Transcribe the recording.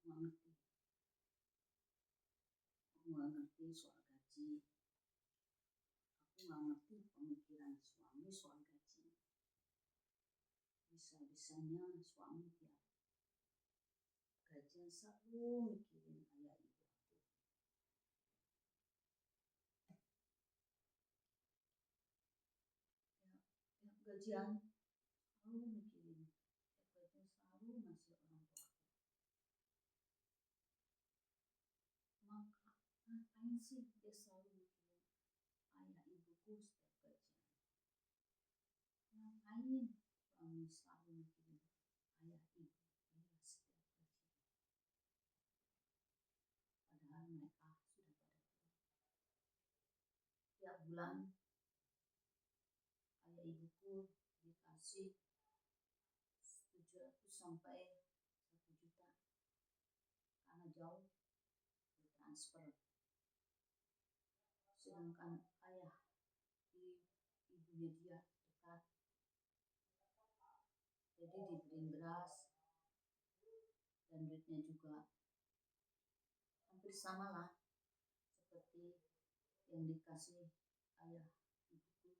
nggak ngerti. Aku nggak ngerti soal gaji. Aku nggak ngerti pemikiran suami soal gaji. Bisa-bisanya suami tiap gajian selalu mikirin ayah ibu aku. Tiap gajian selalu mikirin. Tiap gajian selalu ngasih orang tua aku. Maka ngapain sih dia selalu mikirin ayah ibuku setiap gajian? Ngapain suami selalu mikirin ayah ibu dia setiap gajian? Padahal mereka sudah pada tua. Tiap bulan ayah ibuku dikasih 700 sampai 1 juta karena jauh bertransfer. Sedangkan ayah ibunya dia dekat, jadi dibeliin beras dan duitnya juga hampir sama lah seperti yang dikasih ayah ibuku